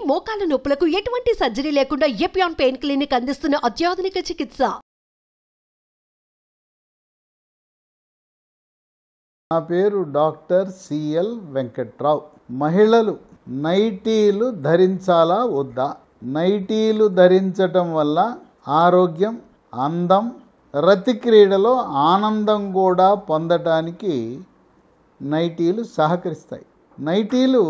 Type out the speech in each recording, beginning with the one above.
మోకాళ్ల నొప్పులకు ఎటువంటి సర్జరీ లేకుండా ఎపియాన్ పెయిన్ క్లినిక్ అందిస్తున్న అత్యాధునిక చికిత్స. నా పేరు డాక్టర్ సిఎల్ వెంకట్రావు. మహిళలు నైటీలు ధరించాలా వద్దా? నైటీలు ధరించటం వల్ల ఆరోగ్యం, అందం, రతి క్రీడలో ఆనందం కూడా పొందటానికి నైటీలు సహకరిస్తాయి. నైటీలు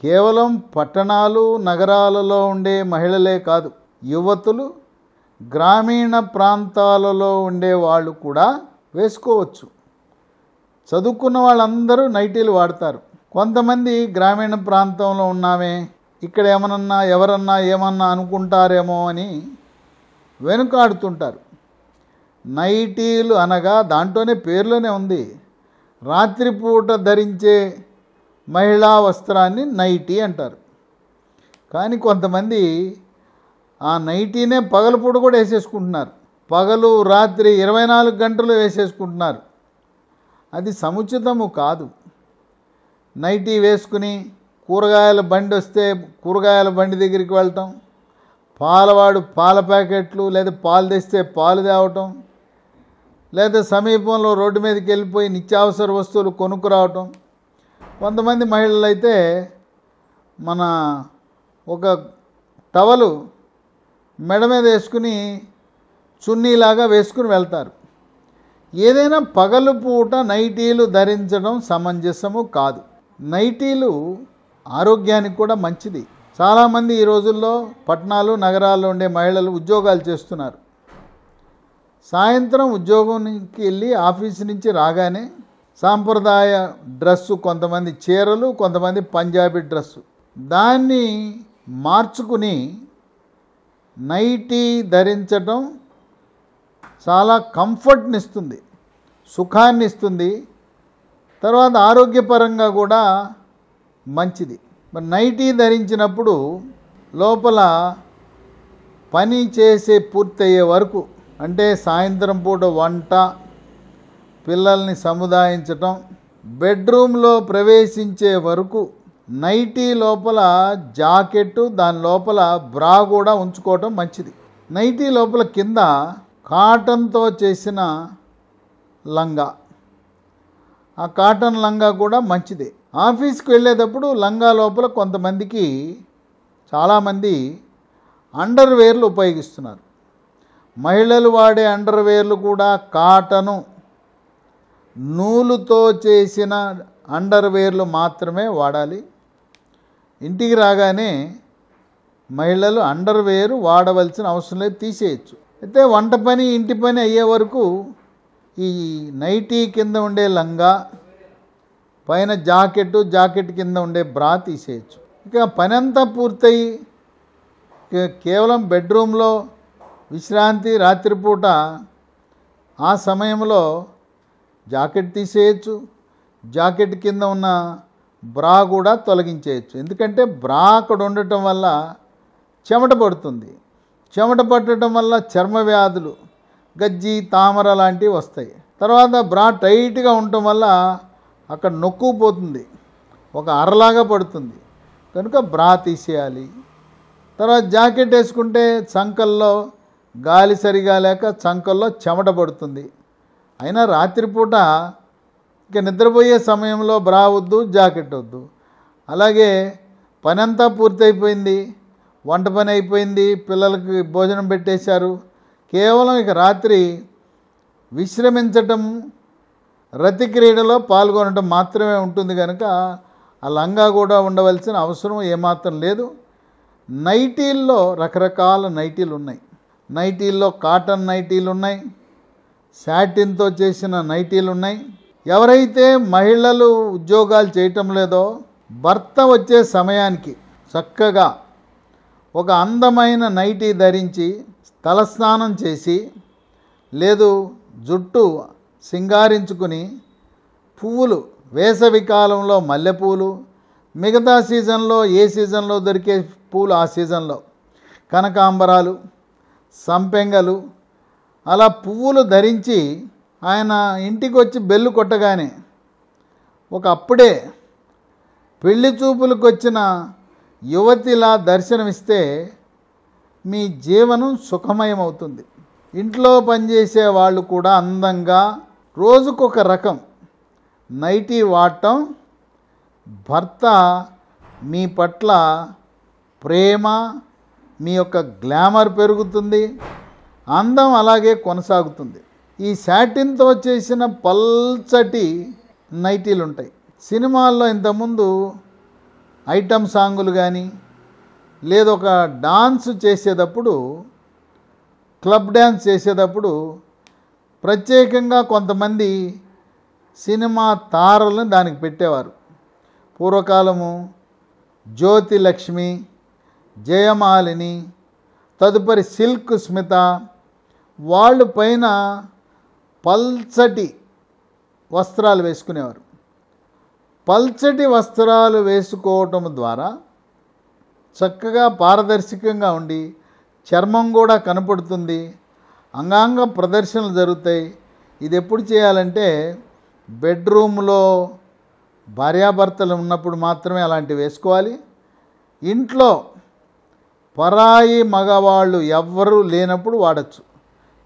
కేవలం పట్టణాలు, నగరాలలో ఉండే మహిళలే కాదు, యువతులు, గ్రామీణ ప్రాంతాలలో ఉండే వాళ్ళు కూడా వేసుకోవచ్చు. చదువుకున్న వాళ్ళందరూ నైటీలు వాడతారు. కొంతమంది గ్రామీణ ప్రాంతంలో ఉన్నామే, ఇక్కడ ఎవరన్నా ఏమన్నా అనుకుంటారేమో అని వెనుకాడుతుంటారు. నైటీలు అనగా దాంట్లోనే పేర్లోనే ఉంది, రాత్రిపూట ధరించే మహిళా వస్త్రాన్ని నైటీ అంటారు. కానీ కొంతమంది ఆ నైటీనే పగలపూట కూడా వేసేసుకుంటున్నారు. పగలు రాత్రి 24 గంటలు వేసేసుకుంటున్నారు. అది సముచితము కాదు. నైటీ వేసుకుని కూరగాయల బండి వస్తే కూరగాయల బండి దగ్గరికి వెళ్ళటం, పాలవాడు పాల ప్యాకెట్లు లేదా పాలు తెస్తే పాలు తేవటం, లేదా సమీపంలో రోడ్డు మీదకి వెళ్ళిపోయి నిత్యావసర వస్తువులు కొనుక్కురావటం. కొంతమంది మహిళలు అయితే మన ఒక టవలు మెడ మీద వేసుకుని చున్నీలాగా వేసుకుని వెళ్తారు. ఏదైనా పగలు పూట నైటీలు ధరించడం సమంజసము కాదు. నైటీలు ఆరోగ్యానికి కూడా మంచిది. చాలామంది ఈ రోజుల్లో పట్టణాలు, నగరాల్లో ఉండే మహిళలు ఉద్యోగాలు చేస్తున్నారు. సాయంత్రం ఉద్యోగంకి వెళ్ళి ఆఫీస్ నుంచి రాగానే సాంప్రదాయ డ్రెస్సు, కొంతమంది చీరలు, కొంతమంది పంజాబీ డ్రెస్సు, దాన్ని మార్చుకుని నైటీ ధరించడం చాలా కంఫర్ట్ని ఇస్తుంది, సుఖాన్ని ఇస్తుంది, తర్వాత ఆరోగ్యపరంగా కూడా మంచిది. మరి నైటీ ధరించినప్పుడు లోపల పని చేసే పూర్తయ్యే వరకు, అంటే సాయంత్రం పూట వంట, పిల్లల్ని సముదాయించటం, బెడ్రూమ్లో ప్రవేశించే వరకు నైటీ లోపల జాకెట్టు, దాని లోపల బ్రా కూడా ఉంచుకోవటం మంచిది. నైటీ లోపల కింద కాటన్తో చేసిన లంగా, ఆ కాటన్ లంగా కూడా మంచిదే. ఆఫీస్కి వెళ్ళేటప్పుడు లంగా లోపల కొంతమందికి, చాలామంది అండర్వేర్లు ఉపయోగిస్తున్నారు. మహిళలు వాడే అండర్వేర్లు కూడా కాటను, నూలుతో చేసిన అండర్వేర్లు మాత్రమే వాడాలి. ఇంటికి రాగానే మహిళలు అండర్వేర్ వాడవలసిన అవసరం లేదు, తీసేయచ్చు. అయితే వంట పని, ఇంటి పని అయ్యే వరకు ఈ నైటీ కింద ఉండే లంగా, పైన జాకెట్టు, జాకెట్ కింద ఉండే బ్రా తీసేయచ్చు. ఇక పని అంతా పూర్తయి కేవలం బెడ్రూమ్లో విశ్రాంతి, రాత్రిపూట ఆ సమయంలో జాకెట్ తీసేయచ్చు, జాకెట్ కింద ఉన్న బ్రా కూడా తొలగించేయచ్చు. ఎందుకంటే బ్రా అక్కడ ఉండటం వల్ల చెమట పడుతుంది. చెమట పట్టడం వల్ల చర్మ వ్యాధులు, గజ్జి, తామర లాంటివి వస్తాయి. తర్వాత బ్రా టైట్గా ఉండటం వల్ల అక్కడ నొక్కుపోతుంది, ఒక అరలాగా పడుతుంది, కనుక బ్రా తీసేయాలి. తర్వాత జాకెట్ వేసుకుంటే చంకల్లో గాలి సరిగా లేక చంకల్లో చెమట పడుతుంది. అయినా రాత్రిపూట ఇక నిద్రపోయే సమయంలో బ్రా వద్దు, జాకెట్ వద్దు. అలాగే పని అంతా పూర్తయిపోయింది, వంట పని అయిపోయింది, పిల్లలకి భోజనం పెట్టేశారు, కేవలం ఇక రాత్రి విశ్రమించటం, రతి క్రీడలో పాల్గొనడం మాత్రమే ఉంటుంది. కనుక ఆ లంగా కూడా ఉండవలసిన అవసరం ఏమాత్రం లేదు. నైటీల్లో రకరకాల నైటీలు ఉన్నాయి. నైటీల్లో కాటన్ నైటీలు ఉన్నాయి, శాటిన్తో చేసిన నైటీలు ఉన్నాయి. ఎవరైతే మహిళలు ఉద్యోగాలు చేయటం లేదో, భర్త వచ్చే సమయానికి చక్కగా ఒక అందమైన నైటీ ధరించి తలస్నానం చేసి, లేదు జుట్టు సింగారించుకుని, పువ్వులు, వేసవి కాలంలో మల్లెపూలు, మిగతా సీజన్లో ఏ సీజన్లో దొరికే పూలు ఆ సీజన్లో, కనకాంబరాలు, సంపెంగలు, అలా పువ్వులు ధరించి ఆయన ఇంటికి వచ్చి బెల్లు కొట్టగానే ఒక అప్పుడే పెళ్లి చూపులకు వచ్చిన యువతిలా దర్శనమిస్తే మీ జీవనం సుఖమయమవుతుంది. ఇంట్లో పనిచేసే వాళ్ళు కూడా అందంగా రోజుకొక రకం నైటీ వాడటం భర్త మీ పట్ల ప్రేమ, మీ యొక్క గ్లామర్ పెరుగుతుంది, అందం అలాగే కొనసాగుతుంది. ఈ శాటిన్తో చేసిన పల్చటి నైటీలు ఉంటాయి. సినిమాల్లో ఇంతకుముందు ఐటమ్ సాంగులు కానీ లేదొక డాన్స్ చేసేటప్పుడు, క్లబ్ డ్యాన్స్ చేసేటప్పుడు ప్రత్యేకంగా కొంతమంది సినిమా తారలను దానికి పెట్టేవారు. పూర్వకాలము జ్యోతి లక్ష్మి, జయమాలిని, తదుపరి సిల్క్ స్మిత వాళ్ళు పైన పల్చటి వస్త్రాలు వేసుకునేవారు. పల్చటి వస్త్రాలు వేసుకోవటం ద్వారా చక్కగా పారదర్శకంగా ఉండి చర్మం కూడా కనపడుతుంది, అంగాంగ ప్రదర్శనలు జరుగుతాయి. ఇది ఎప్పుడు చేయాలంటే బెడ్రూమ్లో భార్యాభర్తలు ఉన్నప్పుడు మాత్రమే అలాంటివి వేసుకోవాలి. ఇంట్లో పరాయి మగవాళ్ళు ఎవ్వరూ లేనప్పుడు వాడచ్చు.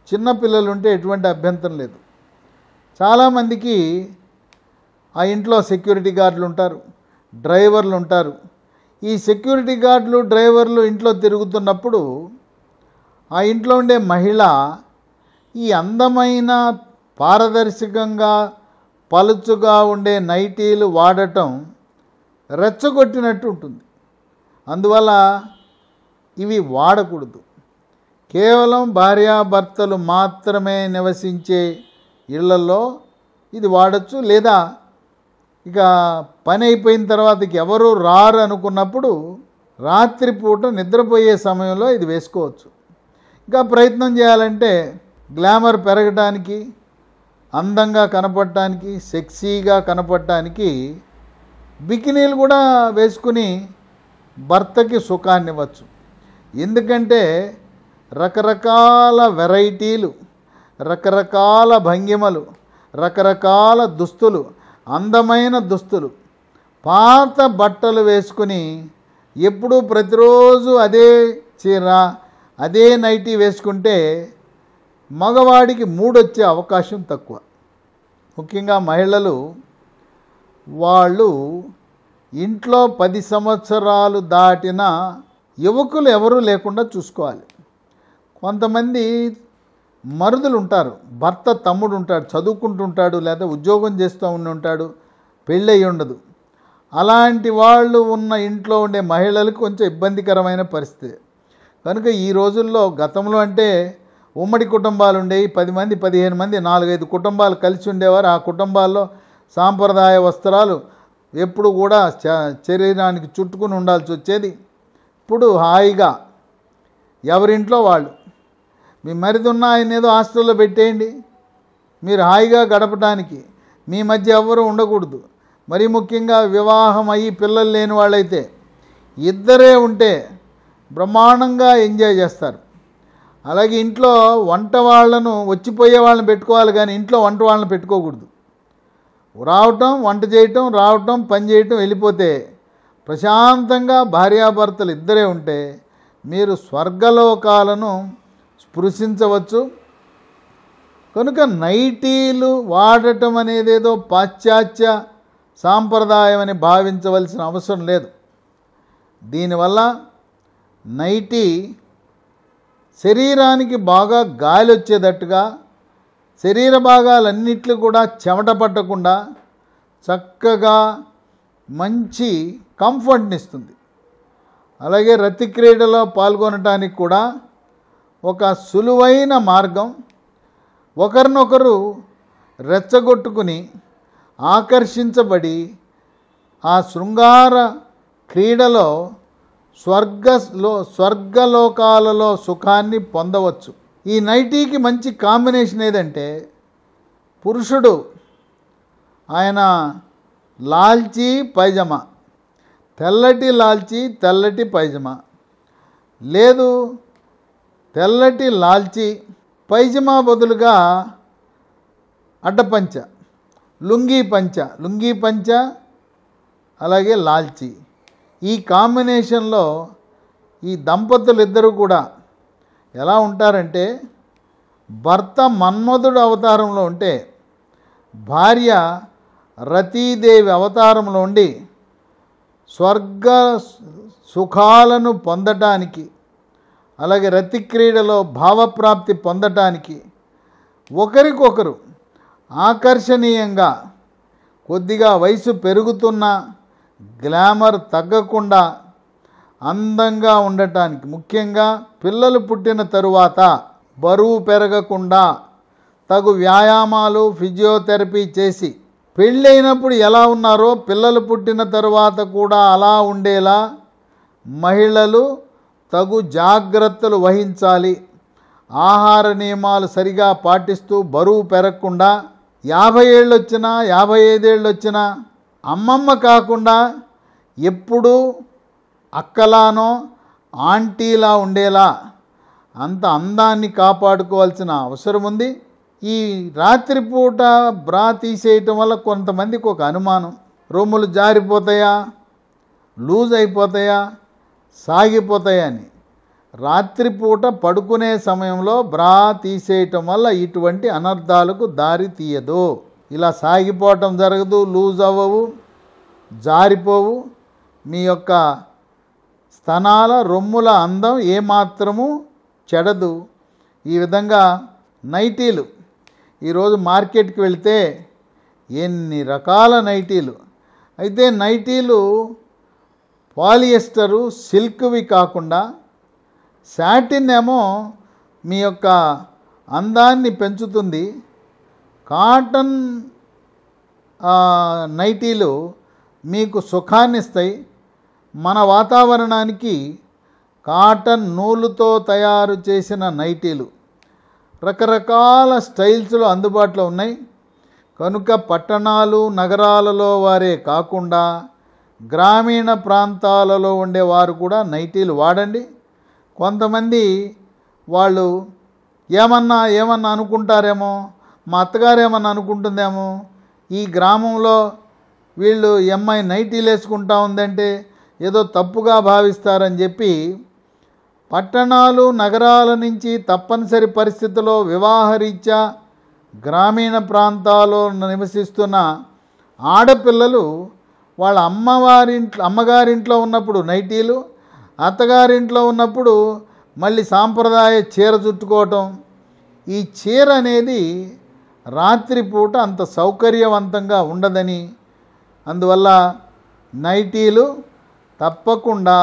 చిన్నపిల్లలు ఉంటే ఎటువంటి అభ్యంతరం లేదు. చాలామందికి ఆ ఇంట్లో సెక్యూరిటీ గార్డులు ఉంటారు, డ్రైవర్లు ఉంటారు. ఈ సెక్యూరిటీ గార్డులు డ్రైవర్లు ఇంట్లో తిరుగుతున్నప్పుడు ఆ ఇంట్లో ఉండే మహిళ ఈ అందమైన పారదర్శకంగా పలుచుగా ఉండే నైటీలు వాడటం రెచ్చగొట్టినట్టు ఉంటుంది. అందువల్ల ఇవి వాడకూడదు. కేవలం భార్యాభర్తలు మాత్రమే నివసించే ఇళ్లలో ఇది వాడచ్చు. లేదా ఇక పని అయిపోయిన తర్వాత ఎవరు రారు అనుకున్నప్పుడు రాత్రిపూట నిద్రపోయే సమయంలో ఇది వేసుకోవచ్చు. ఇంకా ప్రయత్నం చేయాలంటే గ్లామర్ పెరగడానికి, అందంగా కనపడటానికి, సెక్సీగా కనపడటానికి బికినీలు కూడా వేసుకుని భర్తకి సుఖాన్ని ఇవ్వచ్చు. ఎందుకంటే రకరకాల వెరైటీలు, రకరకాల భంగిమలు, రకరకాల దుస్తులు, అందమైన దుస్తులు, పాత బట్టలు వేసుకుని ఎప్పుడూ ప్రతిరోజు అదే చీర అదే నైటీ వేసుకుంటే మగవాడికి మూడొచ్చే అవకాశం తక్కువ. ముఖ్యంగా మహిళలు వాళ్ళు ఇంట్లో 10 సంవత్సరాలు దాటిన యువకులు ఎవరూ లేకుండా చూసుకోవాలి. కొంతమంది మరుదులు ఉంటారు, భర్త తమ్ముడు ఉంటాడు, చదువుకుంటుంటాడు, లేదా ఉద్యోగం చేస్తూ ఉంటాడు, పెళ్ళయి ఉండదు. అలాంటి వాళ్ళు ఉన్న ఇంట్లో ఉండే మహిళలకు కొంచెం ఇబ్బందికరమైన పరిస్థితి. కనుక ఈ రోజుల్లో, గతంలో అంటే ఉమ్మడి కుటుంబాలు ఉండేవి, 10 మంది 15 మంది 4-5 కుటుంబాలు కలిసి ఉండేవారు. ఆ కుటుంబాల్లో సాంప్రదాయ వస్త్రాలు ఎప్పుడు కూడా శరీరానికి చుట్టుకుని ఉండాల్సి వచ్చేది. ఇప్పుడు హాయిగా ఎవరింట్లో వాళ్ళు, మీ మరిది ఉన్న ఆయన ఏదో హాస్టల్లో పెట్టేయండి, మీరు హాయిగా గడపడానికి. మీ మధ్య ఎవ్వరూ ఉండకూడదు. మరీ ముఖ్యంగా వివాహం అయ్యి పిల్లలు లేని వాళ్ళైతే ఇద్దరే ఉంటే బ్రహ్మాండంగా ఎంజాయ్ చేస్తారు. అలాగే ఇంట్లో వంట వాళ్ళను, వచ్చిపోయే వాళ్ళని పెట్టుకోవాలి, కానీ ఇంట్లో వంట వాళ్ళని పెట్టుకోకూడదు. రావటం, వంట చేయటం, రావటం, పని చేయటం, వెళ్ళిపోతే ప్రశాంతంగా భార్యాభర్తలు ఇద్దరే ఉంటే మీరు స్వర్గలోకాలను స్పృశించవచ్చు. కనుక నైటీలు వాడటం అనేదేదో పాశ్చాత్య సాంప్రదాయం అని భావించవలసిన అవసరం లేదు. దీనివల్ల నైటీ శరీరానికి బాగా గాలి వచ్చేటట్టుగా, శరీర భాగాలన్నిట్లు కూడా చెమట పట్టకుండా చక్కగా మంచి కంఫర్ట్ని ఇస్తుంది. అలాగే రతి క్రీడలో పాల్గొనటానికి కూడా ఒక సులువైన మార్గం. ఒకరినొకరు రెచ్చగొట్టుకుని ఆకర్షించబడి ఆ శృంగార క్రీడలో స్వర్గలోకాలలో సుఖాన్ని పొందవచ్చు. ఈ నైటీకి మంచి కాంబినేషన్ ఏదంటే, పురుషుడు ఆయన లాల్చీ పైజమా, తెల్లటి లాల్చీ తెల్లటి పైజమా, లేదు తెల్లటి లాల్చీ పైజమా బదులుగా అడ్డపంచ, లుంగీ పంచ, అలాగే లాల్చీ, ఈ కాంబినేషన్లో ఈ దంపతులు ఇద్దరు కూడా ఎలా ఉంటారంటే, భర్త మన్మధుడు అవతారంలో ఉంటే భార్య రతీదేవి అవతారంలో ఉండి స్వర్గ సుఖాలను పొందటానికి, అలాగే రతి క్రీడలో భావప్రాప్తి పొందటానికి ఒకరికొకరు ఆకర్షణీయంగా, కొద్దిగా వయసు పెరుగుతున్న గ్లామర్ తగ్గకుండా అందంగా ఉండటానికి, ముఖ్యంగా పిల్లలు పుట్టిన తరువాత బరువు పెరగకుండా తగు వ్యాయామాలు ఫిజియోథెరపీ చేసి పెళ్ళైనప్పుడు ఎలా ఉన్నారో పిల్లలు పుట్టిన తరువాత కూడా అలా ఉండేలా మహిళలు తగు జాగ్రత్తలు వహించాలి. ఆహార నియమాలు సరిగా పాటిస్తూ బరువు పెరగకుండా 50 ఏళ్ళు వచ్చినా 55 ఏళ్ళు వచ్చినా అమ్మమ్మ కాకుండా ఎప్పుడూ అక్కలానో ఆంటీలా ఉండేలా అంత అందాన్ని కాపాడుకోవాల్సిన అవసరం ఉంది. ఈ రాత్రిపూట బ్రా తీసేయటం వల్ల కొంతమందికి ఒక అనుమానం, రొమ్ములు జారిపోతాయా, లూజ్ అయిపోతాయా, సాగిపోతాయా అని. రాత్రిపూట పడుకునే సమయంలో బ్రా తీసేయటం వల్ల ఇటువంటి అనర్థాలకు దారి తీయదు. ఇలా సాగిపోవటం జరగదు, లూజ్ అవ్వవు, జారిపోవు. మీ యొక్క స్తనాల రొమ్ముల అందం ఏమాత్రము చెడదు. ఈ విధంగా నైటీలు, ఈరోజు మార్కెట్కి వెళితే ఎన్ని రకాల నైటీలు. అయితే నైటీలు పాలియస్టరు, సిల్క్వి కాకుండా శాటిన్ ఏమో మీ యొక్క అందాన్ని పెంచుతుంది. కాటన్ నైటీలు మీకు సుఖాన్ని ఇస్తాయి. మన వాతావరణానికి కాటన్ నూలుతో తయారు చేసిన నైటీలు రకరకాల స్టైల్స్లో అందుబాటులో ఉన్నాయి. కనుక పట్టణాలు నగరాలలో వారే కాకుండా గ్రామీణ ప్రాంతాలలో ఉండేవారు కూడా నైటీలు వాడండి. కొంతమంది వాళ్ళు ఏమన్నా అనుకుంటారేమో, మా అత్తగారు ఏమన్నా అనుకుంటుందేమో, ఈ గ్రామంలో వీళ్ళు అమ్మాయి నైటీలు వేసుకుంటా ఉందంటే ఏదో తప్పుగా భావిస్తారని చెప్పి పట్టణాలు నగరాల నుంచి తప్పనిసరి పరిస్థితుల్లో వివాహరీత్యా గ్రామీణ ప్రాంతాల్లో నివసిస్తున్న ఆడపిల్లలు వాళ్ళ అమ్మగారింట్లో ఉన్నప్పుడు నైటీలు, అత్తగారింట్లో ఉన్నప్పుడు మళ్ళీ సాంప్రదాయ చీర చుట్టుకోవటం. ఈ చీర అనేది రాత్రిపూట అంత సౌకర్యవంతంగా ఉండదని, అందువల్ల నైటీలు తప్పకుండా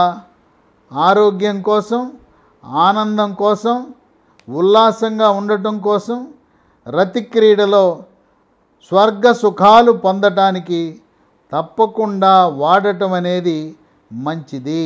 ఆరోగ్యం కోసం, ఆనందం కోసం, ఉల్లాసంగా ఉండటం కోసం, రతి క్రీడలో స్వర్గ సుఖాలు పొందటానికి తప్పకుండా వాడటం అనేది మంచిది.